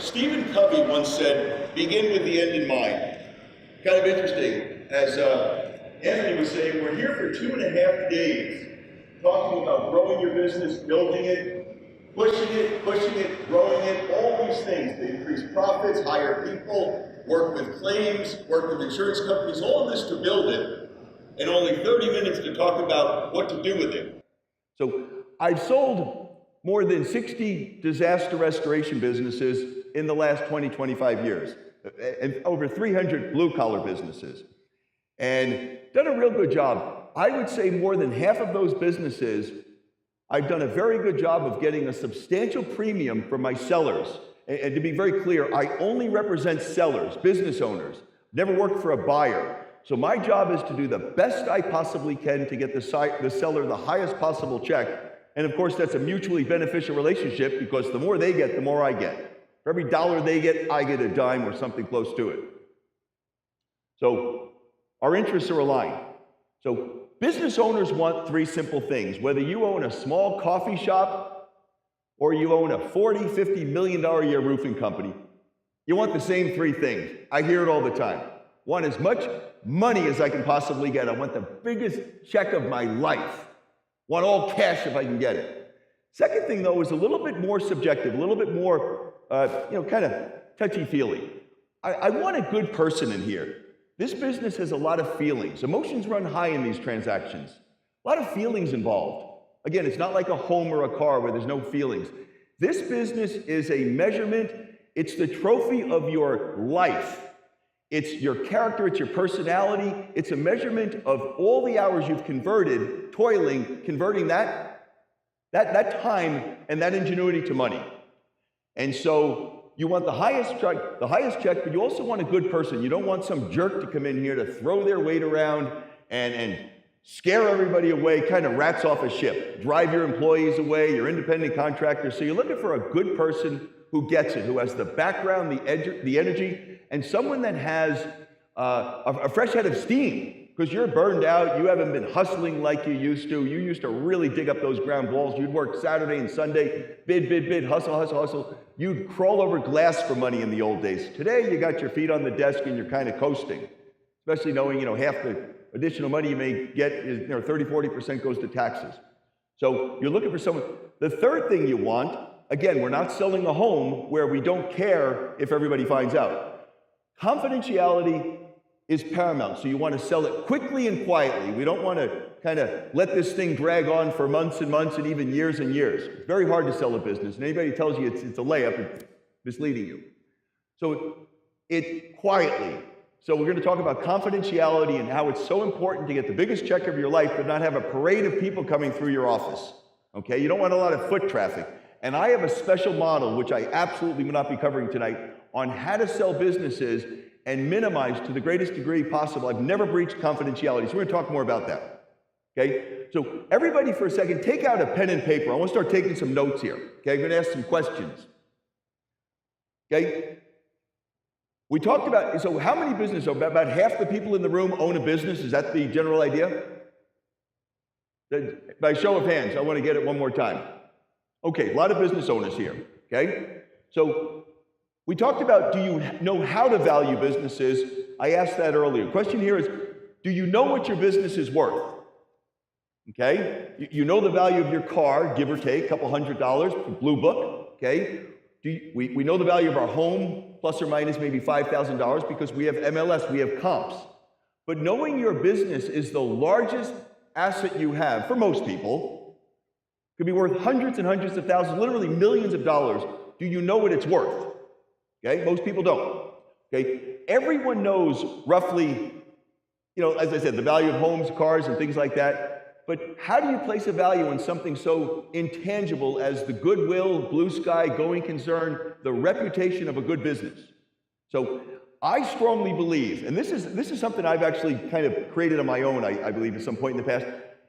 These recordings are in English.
Stephen Covey once said, begin with the end in mind. Kind of interesting, as Anthony was saying, we're here for 2.5 days talking about growing your business, building it, pushing it, growing it, all these things to increase profits, hire people, work with claims, work with insurance companies, all of this to build it, and only 30 minutes to talk about what to do with it. So I've sold more than 60 disaster restoration businesses in the last 20, 25 years, and over 300 blue-collar businesses, and done a real good job. I would say more than half of those businesses, I've done a very good job of getting a substantial premium from my sellers. And to be very clear, I only represent sellers, business owners, never worked for a buyer. So my job is to do the best I possibly can to get the seller the highest possible check. And of course, that's a mutually beneficial relationship because the more they get, the more I get. For every dollar they get, I get a dime or something close to it. So our interests are aligned. So business owners want 3 simple things. Whether you own a small coffee shop or you own a $40, $50 million a year roofing company, you want the same 3 things. I hear it all the time. Want as much money as I can possibly get. I want the biggest check of my life. Want all cash if I can get it. Second thing, though, is a little bit more subjective, a little bit more, kind of touchy-feely. I want a good person in here. This business has a lot of feelings. Emotions run high in these transactions. A lot of feelings involved. Again, it's not like a home or a car where there's no feelings. This business is a measurement. It's the trophy of your life. It's your character, it's your personality. It's a measurement of all the hours you've converted, toiling, converting that time and that ingenuity to money. And so you want the highest check, but you also want a good person. You don't want some jerk to come in here to throw their weight around and scare everybody away, kind of rats off a ship, drive your employees away, your independent contractors. So you're looking for a good person who gets it, who has the background, the energy, and someone that has a fresh head of steam, because you're burned out, you haven't been hustling like you used to. You used to really dig up those ground balls. You'd work Saturday and Sunday, bid, hustle. You'd crawl over glass for money in the old days. Today, you got your feet on the desk and you're kind of coasting, especially knowing, half the additional money you may get is, 30, 40% goes to taxes. So you're looking for someone. The third thing you want, again, we're not selling a home where we don't care if everybody finds out. Confidentiality is paramount, so you want to sell it quickly and quietly. We don't want to kind of let this thing drag on for months and months and even years and years. It's very hard to sell a business, and anybody tells you it's a layup, it's misleading you. So it quietly. So we're going to talk about confidentiality and how it's so important to get the biggest check of your life, but not have a parade of people coming through your office. Okay, you don't want a lot of foot traffic. And I have a special model, which I absolutely will not be covering tonight, on how to sell businesses and minimize to the greatest degree possible. I've never breached confidentiality, so we're going to talk more about that. Okay? So everybody for a second, take out a pen and paper. I want to start taking some notes here. Okay? I'm going to ask some questions. Okay? We talked about, so how many businesses, about half the people in the room own a business? Is that the general idea? By show of hands, I want to get it one more time. Okay, a lot of business owners here, okay? So we talked about, do you know how to value businesses? I asked that earlier. The question here is, do you know what your business is worth? Okay, you know the value of your car, give or take, a couple $100, Blue Book, okay? We know the value of our home, plus or minus maybe $5,000 because we have MLS, we have comps. But knowing your business is the largest asset you have, for most people, could be worth hundreds and hundreds of thousands, literally millions of dollars. Do you know what it's worth? Okay, most people don't. Okay, everyone knows roughly, as I said, the value of homes, cars, and things like that. But how do you place a value on something so intangible as the goodwill, blue sky, going concern, the reputation of a good business? So I strongly believe, and this is something I've actually kind of created on my own, I believe, at some point in the past,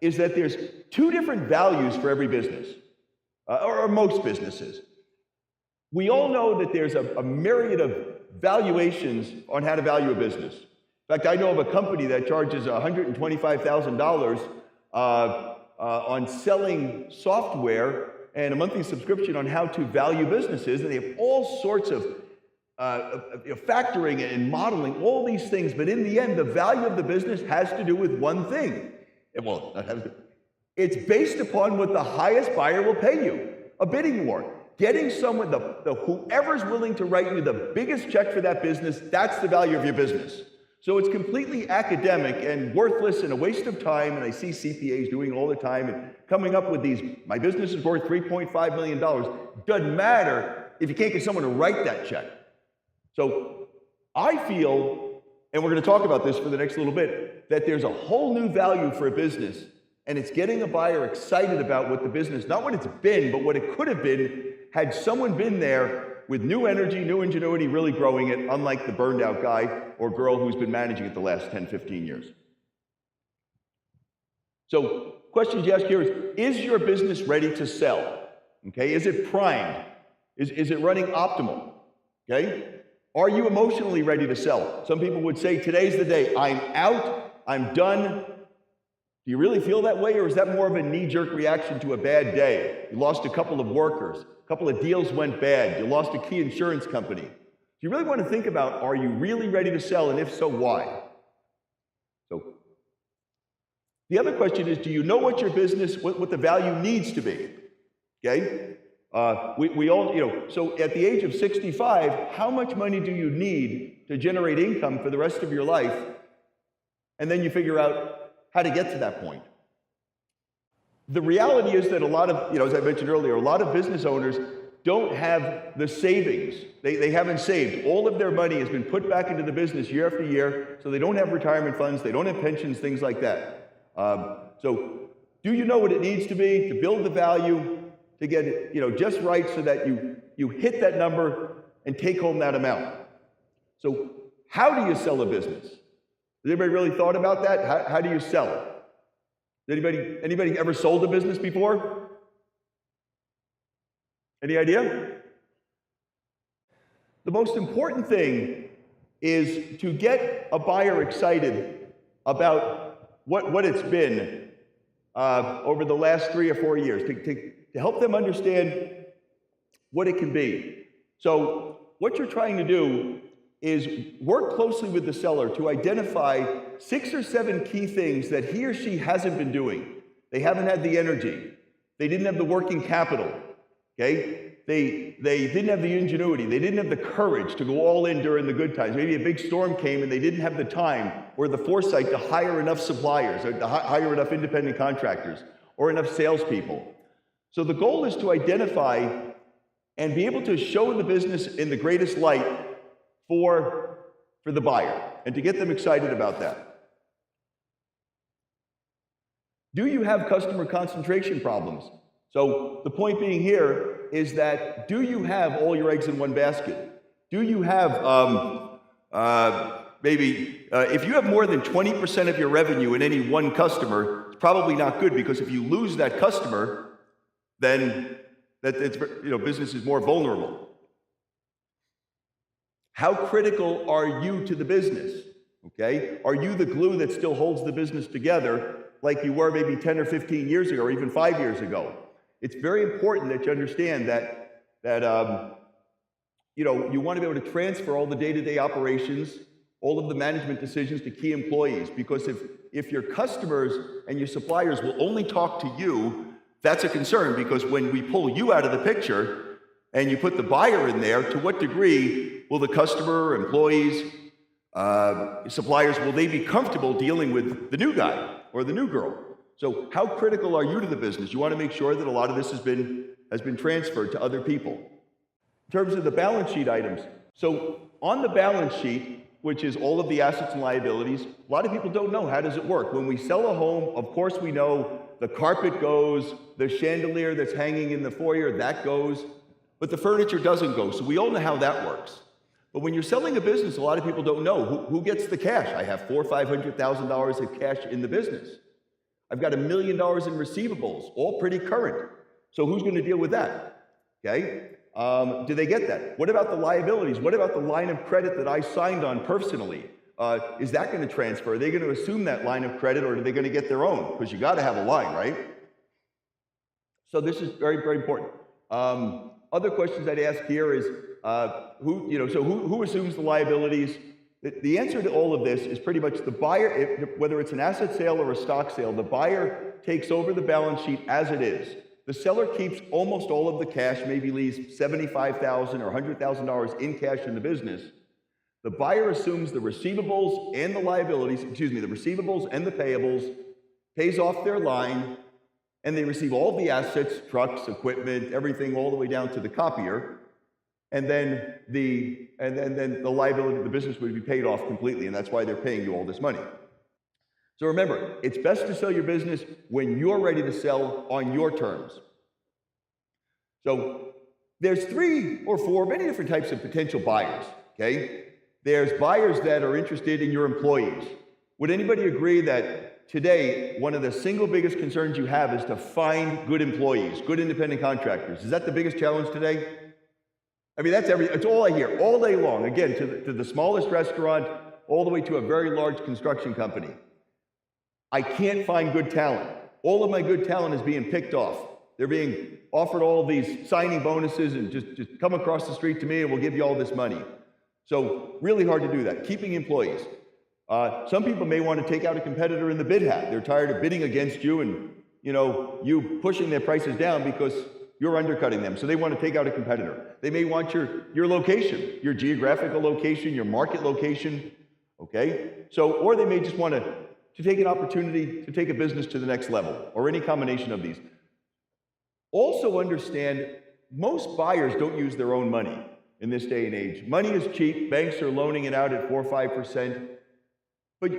is that there's 2 different values for every business, or most businesses. We all know that there's a myriad of valuations on how to value a business. In fact, I know of a company that charges $125,000 on selling software and a monthly subscription on how to value businesses, and they have all sorts of factoring and modeling, all these things, but in the end, the value of the business has to do with one thing. Well, it's based upon what the highest buyer will pay you, a bidding war. Getting someone, whoever's willing to write you the biggest check for that business, that's the value of your business. So it's completely academic and worthless and a waste of time, and I see CPAs doing it all the time and coming up with these, my business is worth $3.5 million. Doesn't matter if you can't get someone to write that check. So I feel, and we're going to talk about this for the next little bit, that there's a whole new value for a business, and it's getting a buyer excited about what the business, not what it's been, but what it could have been had someone been there with new energy, new ingenuity, really growing it, unlike the burned out guy or girl who's been managing it the last 10, 15 years. So questions you ask here is your business ready to sell? Okay, is it primed? Is it running optimal? Okay, are you emotionally ready to sell? Some people would say, today's the day, I'm out, I'm done. Do you really feel that way, or is that more of a knee-jerk reaction to a bad day? You lost a couple of workers, a couple of deals went bad, you lost a key insurance company. Do you really want to think about, are you really ready to sell, and if so, why? So, the other question is, do you know what your business, what the value needs to be? Okay? We all, so at the age of 65, how much money do you need to generate income for the rest of your life? And then you figure out how to get to that point. The reality is that a lot of, as I mentioned earlier, a lot of business owners don't have the savings. They haven't saved. All of their money has been put back into the business year after year, so they don't have retirement funds, they don't have pensions, things like that. So do you know what it needs to be to build the value, to get it just right so that you hit that number and take home that amount? So how do you sell a business? Has anybody really thought about that? How do you sell it? Anybody ever sold a business before? Any idea? The most important thing is to get a buyer excited about what it's been over the last 3 or 4 years, to help them understand what it can be. So what you're trying to do is work closely with the seller to identify 6 or 7 key things that he or she hasn't been doing. They haven't had the energy. They didn't have the working capital. Okay? They didn't have the ingenuity. They didn't have the courage to go all in during the good times. Maybe a big storm came and they didn't have the time or the foresight to hire enough suppliers or to hire enough independent contractors or enough salespeople. So the goal is to identify and be able to show the business in the greatest light for the buyer, and to get them excited about that. Do you have customer concentration problems? So the point being here is that, do you have all your eggs in one basket? Do you have, if you have more than 20% of your revenue in any one customer, it's probably not good, because if you lose that customer, then business is more vulnerable. How critical are you to the business? Okay? Are you the glue that still holds the business together like you were maybe 10 or 15 years ago or even 5 years ago? It's very important that you understand that you want to be able to transfer all the day-to-day operations, all of the management decisions to key employees, because if your customers and your suppliers will only talk to you, that's a concern, because when we pull you out of the picture and you put the buyer in there, to what degree will the customer, employees, suppliers, will they be comfortable dealing with the new guy or the new girl? So how critical are you to the business? You want to make sure that a lot of this has been transferred to other people. In terms of the balance sheet items, so on the balance sheet, which is all of the assets and liabilities, a lot of people don't know, how does it work? When we sell a home, of course we know the carpet goes, the chandelier that's hanging in the foyer, that goes, but the furniture doesn't go. So we all know how that works. But when you're selling a business, a lot of people don't know who gets the cash. I have $400,000 or $500,000 of cash in the business. I've got $1 million in receivables, all pretty current. So who's going to deal with that? Okay? Do they get that? What about the liabilities? What about the line of credit that I signed on personally? Is that going to transfer? Are they going to assume that line of credit, or are they going to get their own? Because you got to have a line, right? So this is very, very important. Other questions I'd ask here is, who assumes the liabilities? The answer to all of this is pretty much the buyer, whether it's an asset sale or a stock sale, the buyer takes over the balance sheet as it is. The seller keeps almost all of the cash, maybe leaves $75,000 or $100,000 in cash in the business. The buyer assumes the receivables and the liabilities, the receivables and the payables, pays off their line, and they receive all the assets, trucks, equipment, everything, all the way down to the copier. And then the liability of the business would be paid off completely, and that's why they're paying you all this money. So remember, it's best to sell your business when you're ready to sell on your terms. So there's 3 or 4, many different types of potential buyers, okay? There's buyers that are interested in your employees. Would anybody agree that today, one of the single biggest concerns you have is to find good employees, good independent contractors? Is that the biggest challenge today? I mean, it's all I hear, all day long. Again, to the smallest restaurant, all the way to a very large construction company. I can't find good talent. All of my good talent is being picked off. They're being offered all of these signing bonuses and just come across the street to me and we'll give you all this money. So really hard to do that. Keeping employees. Some people may want to take out a competitor in the bid hat. They're tired of bidding against you and you pushing their prices down because you're undercutting them. So they want to take out a competitor. They may want your location, your geographical location, your market location. Okay? So, or they may just want to take an opportunity to take a business to the next level, or any combination of these. Also understand, most buyers don't use their own money in this day and age. Money is cheap. Banks are loaning it out at 4 or 5%. But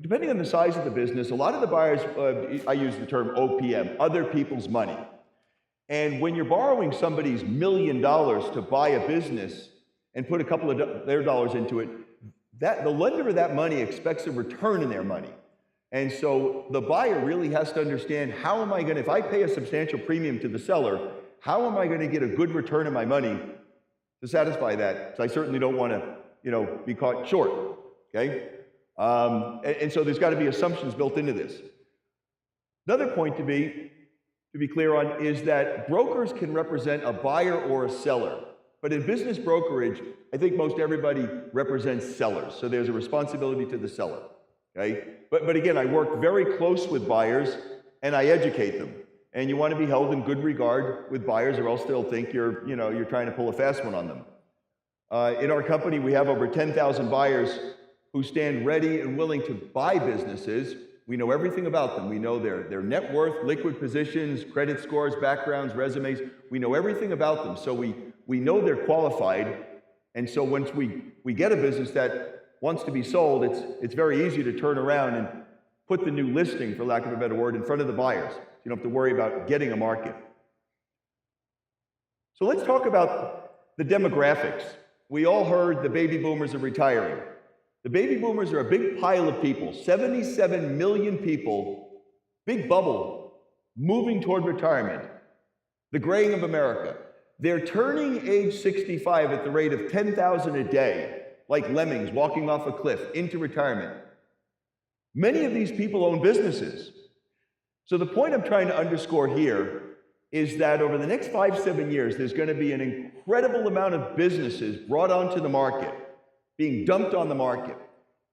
depending on the size of the business, a lot of the buyers, I use the term OPM, other people's money. And when you're borrowing somebody's $1 million to buy a business and put a couple of their dollars into it, the lender of that money expects a return in their money. And so the buyer really has to understand, how am I going to, if I pay a substantial premium to the seller, how am I going to get a good return on my money to satisfy that? So I certainly don't want to, be caught short, okay? And so there's got to be assumptions built into this. Another point to be clear on is that brokers can represent a buyer or a seller. But in business brokerage, I think most everybody represents sellers. So there's a responsibility to the seller. Okay? But again, I work very close with buyers and I educate them. And you want to be held in good regard with buyers, or else they'll think you're trying to pull a fast one on them. In our company, we have over 10,000 buyers who stand ready and willing to buy businesses. We know everything about them. We know their net worth, liquid positions, credit scores, backgrounds, resumes. We know everything about them. So we know they're qualified. And so once we get a business that wants to be sold, it's very easy to turn around and put the new listing, for lack of a better word, in front of the buyers. You don't have to worry about getting a market. So let's talk about the demographics. We all heard the baby boomers are retiring. The baby boomers are a big pile of people, 77 million people, big bubble, moving toward retirement. The graying of America. They're turning age 65 at the rate of 10,000 a day, like lemmings walking off a cliff into retirement. Many of these people own businesses. So the point I'm trying to underscore here is that over the next 5-7 years, there's going to be an incredible amount of businesses brought onto the market, being dumped on the market,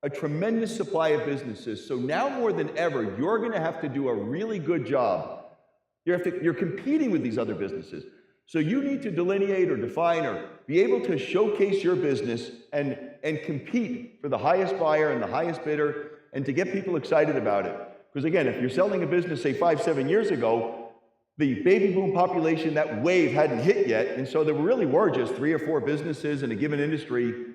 a tremendous supply of businesses. So now more than ever, you're going to have to do a really good job. You're competing with these other businesses. So you need to delineate or define or be able to showcase your business and compete for the highest buyer and the highest bidder, and to get people excited about it. Because again, if you're selling a business, say 5-7 years ago, the baby boom population, that wave hadn't hit yet, and so there really were just 3 or 4 businesses in a given industry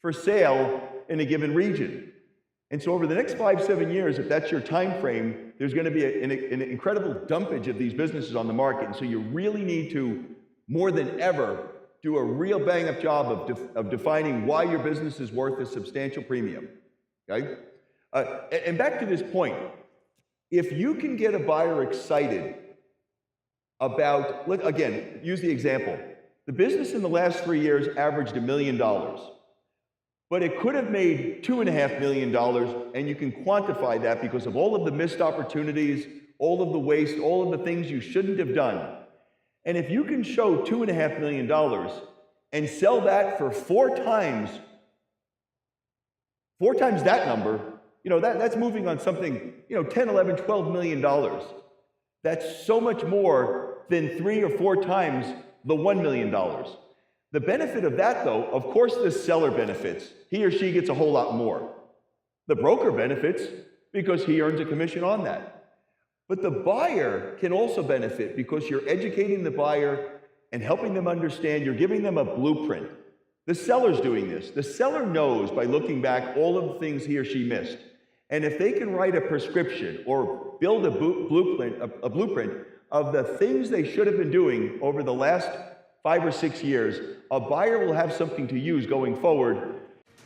for sale in a given region. And so over the next 5-7 years, if that's your time frame, there's going to be an incredible dumpage of these businesses on the market. And so you really need to, more than ever, do a real bang-up job of defining why your business is worth a substantial premium. Okay? And back to this point, if you can get a buyer excited about, again, use the example. The business in the last 3 years averaged $1 million. But it could have made $2.5 million, and you can quantify that because of all of the missed opportunities, all of the waste, all of the things you shouldn't have done. And if you can show $2.5 million and sell that for four times that number, that's moving on something, 10, 11, 12 million dollars. That's so much more than 3 or 4 times the $1 million. The benefit of that, though, of course, the seller benefits. He or she gets a whole lot more. The broker benefits because he earns a commission on that. But the buyer can also benefit because you're educating the buyer and helping them understand. You're giving them a blueprint. The seller's doing this. The seller knows by looking back all of the things he or she missed. And if they can write a prescription or build a blueprint of the things they should have been doing over the last 5 or 6 years, a buyer will have something to use going forward.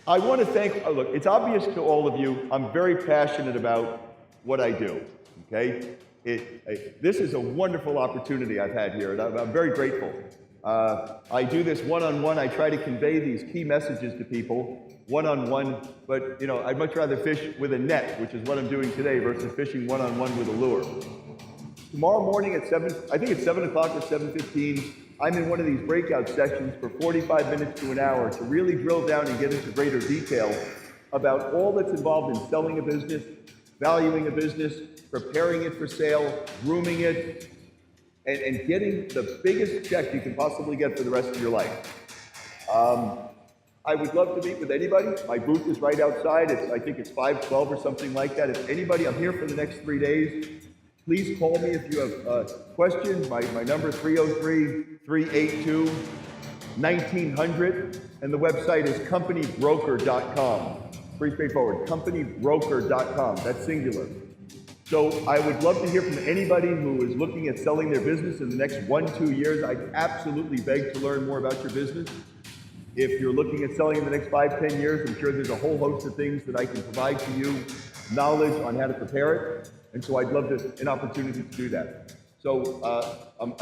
I want to thank, look, it's obvious to all of you, I'm very passionate about what I do, okay? This is a wonderful opportunity I've had here, and I'm very grateful. I do this one-on-one. I try to convey these key messages to people one-on-one, but I'd much rather fish with a net, which is what I'm doing today, versus fishing one-on-one with a lure. Tomorrow morning at 7, I think it's 7 o'clock or 7:15, I'm in one of these breakout sessions for 45 minutes to an hour to really drill down and get into greater detail about all that's involved in selling a business, valuing a business, preparing it for sale, grooming it, and getting the biggest check you can possibly get for the rest of your life. I would love to meet with anybody. My booth is right outside. I think it's 512 or something like that. If anybody, I'm here for the next 3 days. Please call me if you have questions. My number is 303-382-1900, and the website is companybroker.com. Pretty straightforward, companybroker.com, that's singular. So I would love to hear from anybody who is looking at selling their business in the next 1-2 years. I'd absolutely beg to learn more about your business. If you're looking at selling in the next 5-10 years, I'm sure there's a whole host of things that I can provide to you, knowledge on how to prepare it. And so I'd love an opportunity to do that. So I'm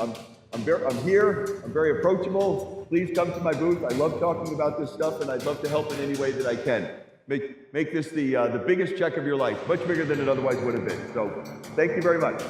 here, I'm very approachable. Please come to my booth. I love talking about this stuff, and I'd love to help in any way that I can. Make this the biggest check of your life, much bigger than it otherwise would have been. So thank you very much.